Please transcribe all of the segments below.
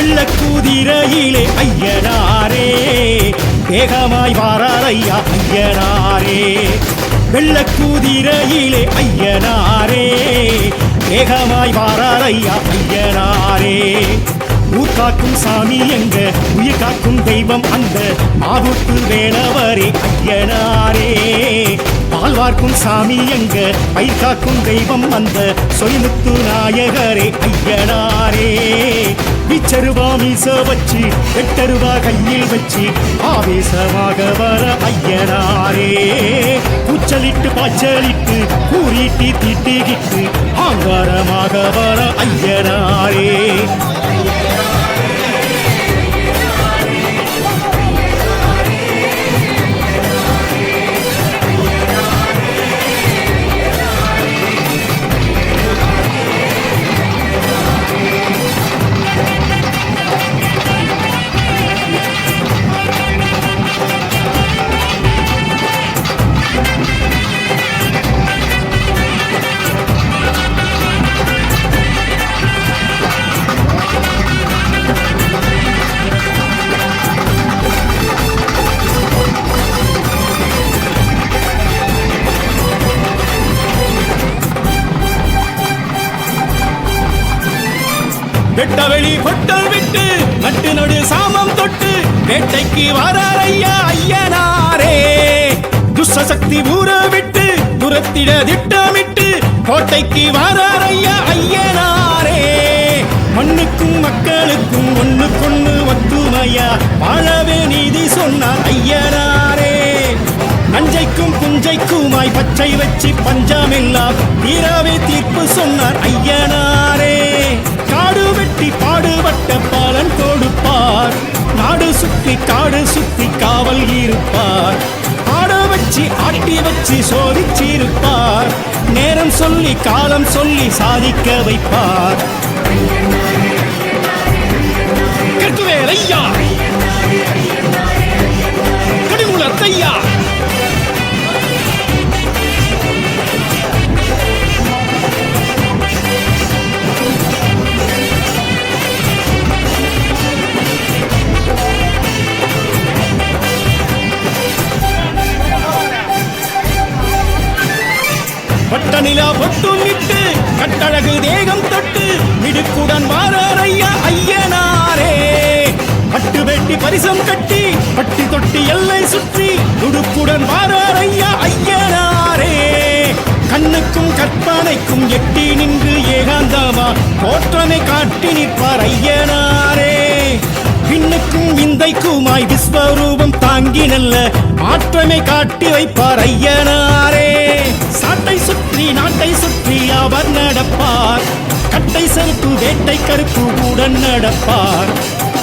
வெள்ளக்கூதிரையிலே ஐயனாரே வேகமாய் வாரார் ஐயா ஐயனாரே. வெள்ளக்கூதிரையிலே ஐயனாரே வேகமாய் வாரார் ஐயா ஐயனாரே. ஊர் காக்கும் சாமி எங்க உயிர் காக்கும் தெய்வம் அந்த மாவுக்கு வேணவரே ஐயனாரே. பால் வார்க்கும் சாமி எங்க பயிர் காக்கும் தெய்வம் அந்த சொய்முத்து நாயகரே ஐயனாரே. விச்சருவா மீச வச்சு வெட்டருவா கையில் வச்சு ஆவேசமாக வர ஐயனாரே. கூச்சலிட்டு பாய்ச்சலிட்டு கூறிட்டு திட்டுகிட்டு ஆங்காரமாக வர ஐயனாரே. வெட்டவெளி பொட்டல் விட்டு நட்டு நடு சாமம் தொட்டு வேட்டைக்கு வாரார் ஐயா ஐயனாரே. துஷ்சக்தி ஊற விட்டு துரத்திட திட்டமிட்டு கோட்டைக்கு வாரார் ஐயா ஐயனாரே. மண்ணுக்கும் மக்களுக்கும் ஒண்ணுக்கொண்ணு ஒத்துமையா வாழவே நீதி சொன்னார் ஐயனாரே. நஞ்சைக்கும் புஞ்சைக்குமாய் பச்சை வச்சு பஞ்சமெல்லாம் தீராவே தீர்ப்பு சொன்னார் ஐயனாரே. காடு வெட்டி பாடுபட்ட பாலன் கொடுப்பார், நாடு சுற்றி காடு சுற்றி காவல் இருப்பார். ஆட வச்சு ஆட்டி வச்சு சோதிச்சிருப்பார், நேரம் சொல்லி காலம் சொல்லி சாதிக்க வைப்பார். கட்டுவேல் ஐயா கடிமுலத்தையா பட்டநிலா பொட்டும் இட்டு கட்டழகு தேகம் தொட்டு மிடுக்குடன் வாரார் ஐயா ஐயனாரே. பட்டு வெட்டி பரிசம் கட்டி பட்டி தொட்டி எல்லை சுற்றி துடுக்குடன் வாரார் ஐயா ஐயனாரே. கண்ணுக்கும் கற்பனைக்கும் எட்டி நின்று ஏகாந்தமா தோற்றனை காட்டி நிற்பார் ஐயனாரே. விண்ணுக்கும் விந்தைக்குமாய் விஸ்வரூபம் தாங்கி நல்ல மாற்றமை காட்டி வைப்பார் ஐயனாரே. சாட்டை சுற்றி நாட்டை சுற்றி அவர் நடப்பார், கட்டை செருப்பு வேட்டை கருப்பு உடன் நடப்பார்.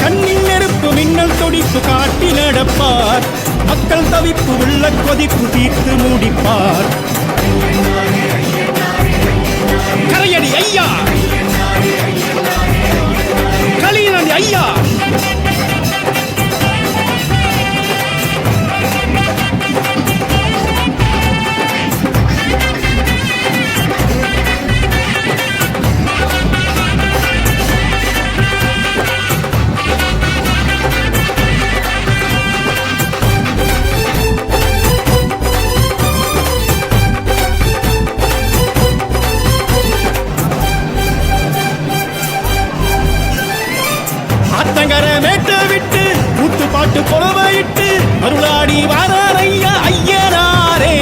கண்ணின் நெருப்பு மின்னல் தொடிப்பு காட்டி நடப்பார், மக்கள் தவிப்பு உள்ள கொதிப்பு தீர்த்து முடிப்பார். கரையடி ஐயா கலியனடி ஐயா மேட்ட விட்டு முத்து பாட்டு கொலவையிட்டு அருளாடி வாரார் ஐயா ஐயனாரே.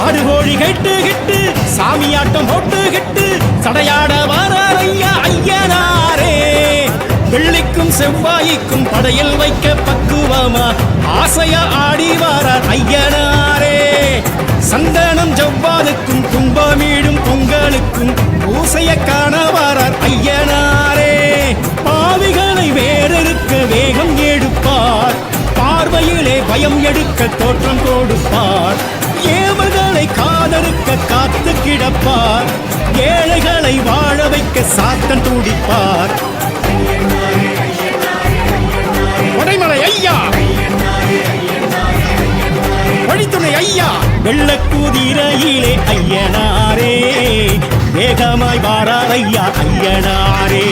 ஆடு கோழி கெட்டு கெட்டு சாமியாட்டம் போட்டு கெட்டு சடையாட வாரார் ஐயா ஐயனாரே. வெள்ளிக்கும் செவ்வாய்க்கும் படையில் வைக்க பக்குவமா ஆசையா ஆடி வாரார் ஐயனாரே. சந்தனம் ஜவ்வாதுக்கும் கும்பமீடும் பொங்கலுக்கும் பூசைய காண வாரார் ஐயனாரே. பாவிகளை வேறெடுக்க வேகம் எடுப்பார், பார்வையிலே பயம் எடுக்க தோற்றம் கொடுப்பார். ஏவல்களை காதலுக்க காத்து கிடப்பார், ஏழைகளை வாழ வைக்க சாத்தன் துடிப்பார். கொடைமலை ஐயா வழித்துணை ஐயா. வெள்ளக்கூதிரையிலே ஐயனாரே வேகமாய் வாரார் ஐயா ஐயனாரே.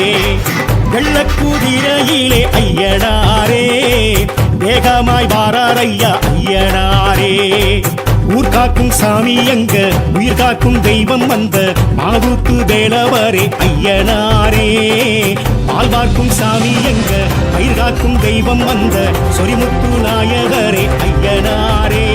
வெள்ளக்குதிரையிலே ஐயனாரே வேகமாய் வாரார் ஐயா ஐயனாரே. ஊர் காக்கும் சாமி எங்க உயிர் காக்கும் தெய்வம் வந்த மாவூத்து வேலவரே ஐயனாரே. பால் பார்க்கும் சாமி எங்க பயிர் காக்கும் தெய்வம் வந்த சொரிமுத்து நாயகரே ஐயனாரே.